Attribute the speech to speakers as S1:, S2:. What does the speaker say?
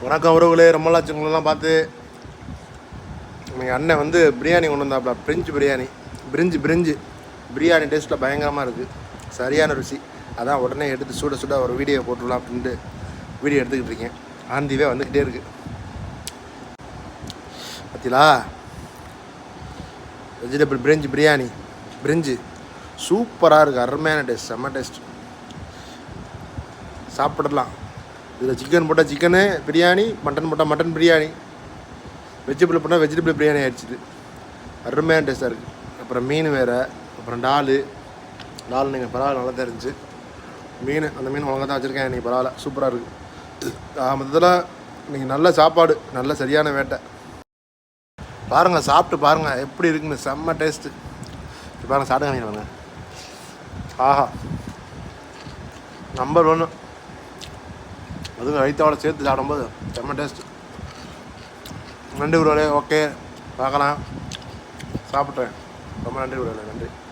S1: வணக்கம் உறவுகளே, ரொம்ப லட்சங்களெல்லாம் பார்த்து எங்கள் அண்ணன் வந்து பிரியாணி கொண்டு வந்தாப்புல. பிரிஞ்சு பிரியாணி டேஸ்ட்டில் பயங்கரமாக இருக்குது, சரியான ருசி. அதான் உடனே எடுத்து சுட ஒரு வீடியோ போட்டுடலாம் அப்படின்ட்டு வீடியோ எடுத்துக்கிட்டு இருக்கேன். ஆந்திவே வந்துக்கிட்டே இருக்குது பார்த்தீங்களா. வெஜிடபிள் பிரிஞ்சு சூப்பராக இருக்குது, அருமையான டேஸ்ட், செம்ம டேஸ்ட். சாப்பிடலாம். இதில் சிக்கன் போட்டால் சிக்கனு பிரியாணி, மட்டன் போட்டால் மட்டன் பிரியாணி, வெஜிடபிள் போட்டால் வெஜிடபிள் பிரியாணி ஆகிடுச்சிது. அருமையான டேஸ்ட்டாக இருக்குது. அப்புறம் மீன் வேறு, அப்புறம் டால் நீங்கள் பரவாயில்ல, நல்லா தான் இருந்துச்சு மீன். அந்த மீன் ஒழுங்காக தான் வச்சுருக்கேன் இன்றைக்கி, பரவாயில்ல, சூப்பராக இருக்குது. மொத்தத்தில் இன்றைக்கி நல்ல சாப்பாடு, நல்ல சரியான வேட்டை. பாருங்கள், சாப்பிட்டு பாருங்கள் எப்படி இருக்குன்னு, செம்ம டேஸ்ட்டு. பாருங்கள், சாப்பிட்டு வாங்க. ஆஹா, நம்பர் 1. அதுவும் ரைத்தாவோட சேர்த்து சாப்பிடும்போது செம்ம டேஸ்ட்டு. நன்றி உறவுகளே. ஓகே, பார்க்கலாம். சாப்பிட்றேன். ரொம்ப நன்றி உறவுகளே, நன்றி.